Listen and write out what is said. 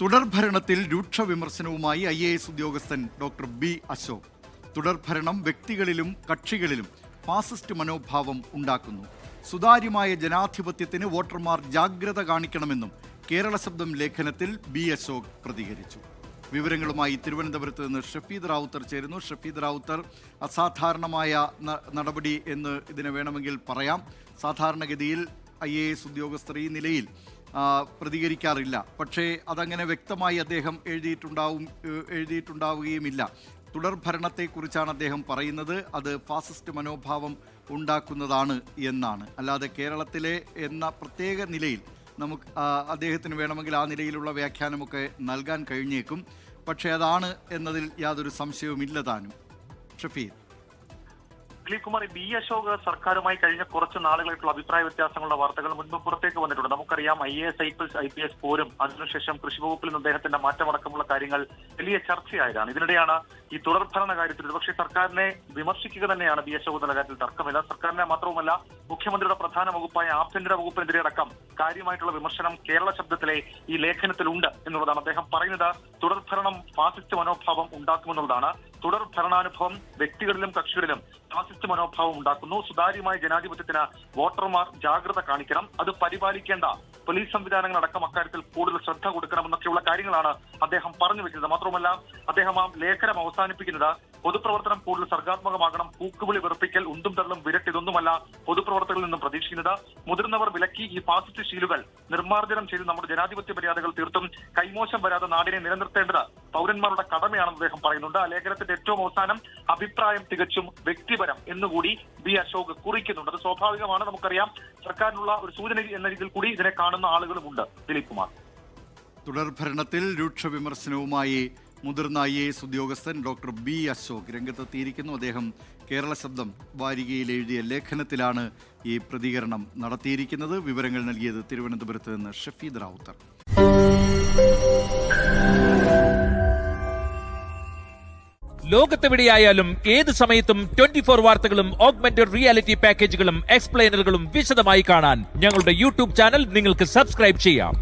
തുടർഭരണത്തിൽ രൂക്ഷ വിമർശനവുമായി IAS ഉദ്യോഗസ്ഥൻ ഡോക്ടർ ബി അശോക്. തുടർഭരണം വ്യക്തികളിലും കക്ഷികളിലും ഫാസിസ്റ്റ് മനോഭാവം ഉണ്ടാക്കുന്നു. സുതാര്യമായ ജനാധിപത്യത്തിന് വോട്ടർമാർ ജാഗ്രത കാണിക്കണമെന്നും കേരള ശബ്ദം ലേഖനത്തിൽ ബി അശോക് പ്രതികരിച്ചു. വിവരങ്ങളുമായി തിരുവനന്തപുരത്ത് നിന്ന് ഷഫീദ് റാവുത്തർ ചേരുന്നു. ഷഫീദ് റാവുത്തർ, അസാധാരണമായ നടപടി എന്ന് ഇതിനെ വേണമെങ്കിൽ പറയാം. സാധാരണഗതിയിൽ IAS ഉദ്യോഗസ്ഥർ ഈ നിലയിൽ പ്രതികരിക്കാറില്ല. പക്ഷേ അതങ്ങനെ വ്യക്തമായി അദ്ദേഹം എഴുതിയിട്ടുണ്ടാവുകയുമില്ല. തുടർഭരണത്തെക്കുറിച്ചാണ് അദ്ദേഹം പറയുന്നത്. അത് ഫാസിസ്റ്റ് മനോഭാവം ഉണ്ടാക്കുന്നതാണ് എന്നാണ്. അല്ലാതെ കേരളത്തിലെ എന്ന പ്രത്യേക നിലയിൽ നമുക്ക് അദ്ദേഹത്തിന് വേണമെങ്കിൽ ആ നിലയിലുള്ള വ്യാഖ്യാനമൊക്കെ നൽകാൻ കഴിഞ്ഞേക്കും. പക്ഷേ അതാണ് എന്നതിൽ യാതൊരു സംശയവുമില്ല താനും. ഷഫീദ്. ദിലീപ് കുമാർ, ബി അശോക് സർക്കാരുമായി കഴിഞ്ഞ കുറച്ച് നാളുകളായിട്ടുള്ള അഭിപ്രായ വ്യത്യാസങ്ങളുടെ വാർത്തകൾ മുൻപ് പുറത്തേക്ക് വന്നിട്ടുണ്ട്. നമുക്കറിയാം IAS IPS പോരും, അതിനുശേഷം കൃഷി വകുപ്പിൽ നിന്ന് അദ്ദേഹത്തിന്റെ മാറ്റമടക്കമുള്ള കാര്യങ്ങൾ വലിയ ചർച്ചയായതാണ്. ഇതിനിടെയാണ് ഈ തുടർഭരണ കാര്യത്തിൽ ഒരുപക്ഷെ സർക്കാരിനെ വിമർശിക്കുക തന്നെയാണ് ബി അശോക് എന്ന കാര്യത്തിൽ തർക്കമില്ല. സർക്കാരിനെ മാത്രവുമല്ല, മുഖ്യമന്ത്രിയുടെ പ്രധാന വകുപ്പായ ആഭ്യന്തര വകുപ്പിനെതിരെ അടക്കം കാര്യമായിട്ടുള്ള വിമർശനം കേരള ശബ്ദത്തിലെ ഈ ലേഖനത്തിലുണ്ട് എന്നുള്ളതാണ്. അദ്ദേഹം പറയുന്നത് തുടർഭരണം ഫാസിസ്റ്റ് മനോഭാവം ഉണ്ടാക്കുമെന്നുള്ളതാണ്. തുടർഭരണാനുഭവം വ്യക്തികളിലും കക്ഷികളിലും ഫാസിസ്റ്റ് മനോഭാവം ഉണ്ടാക്കുന്നു. സുതാര്യമായ ജനാധിപത്യത്തിന് വോട്ടർമാർ ജാഗ്രത കാണിക്കണം. അത് പരിപാലിക്കേണ്ട പോലീസ് സംവിധാനങ്ങളടക്കം അക്കാര്യത്തിൽ കൂടുതൽ ശ്രദ്ധ കൊടുക്കണമെന്നൊക്കെയുള്ള കാര്യങ്ങളാണ് അദ്ദേഹം പറഞ്ഞു വെക്കുന്നത്. മാത്രമല്ല, അദ്ദേഹം ആ ലേഖനം അവസാനിപ്പിക്കുന്നത് പൊതുപ്രവർത്തനം കൂടുതൽ സർഗാത്മകമാകണം, പൂക്കുവിളി വെറുപ്പിക്കൽ, ഉന്തും തള്ളും വിരട്ട് ഇതൊന്നുമല്ല പൊതുപ്രവർത്തകരിൽ നിന്നും പ്രതീക്ഷിക്കുന്നത്. മുതിർന്നവർ വിലക്കി ഈ ഫാസിസ്റ്റ് ശീലുകൾ നിർമ്മാർജ്ജനം ചെയ്ത് നമ്മുടെ ജനാധിപത്യ മര്യാദകൾ തീർത്തും കൈമോശം വരാതെ നാടിനെ നിലനിർത്തേണ്ടത് പൗരന്മാരുടെ കടമയാണെന്ന് അദ്ദേഹം പറയുന്നുണ്ട്. ആ ലേഖനത്തിന്റെ ഏറ്റവും അവസാനം അഭിപ്രായം തികച്ചും വ്യക്തിപരം എന്നുകൂടി ബി അശോക് കുറിക്കുന്നുണ്ട്. അത് സ്വാഭാവികമാണ്. നമുക്കറിയാം, സർക്കാരിനുള്ള ഒരു സൂചന എന്ന രീതിയിൽ കൂടി ഇതിനെ കാണുന്ന ആളുകളുമുണ്ട്. ദിലീപ് കുമാർ. തുടർഭരണത്തിൽ രൂക്ഷ വിമർശനവുമായി മുതിർന്ന IAS ഉദ്യോഗസ്ഥൻ ഡോക്ടർ ബി അശോക് രംഗത്തെത്തിയിരിക്കുന്നു. അദ്ദേഹം കേരള ശബ്ദം വാരികയിൽ എഴുതിയ ലേഖനത്തിലാണ് ഈ പ്രതികരണം നടത്തിയിരിക്കുന്നത്. വിവരങ്ങൾ നൽകിയത് തിരുവനന്തപുരത്ത് നിന്ന് ഷഫീദ് റാവുത്തർ. ലോകത്തെവിടെയായാലും ഏത് സമയത്തും 24 വാർത്തകളും ഓഗ്മെന്റഡ് റിയാലിറ്റി പാക്കേജുകളും എക്സ്പ്ലെയിനറുകളും വിശദമായി കാണാൻ ഞങ്ങളുടെ YouTube ചാനൽ നിങ്ങൾക്ക് സബ്സ്ക്രൈബ് ചെയ്യാം.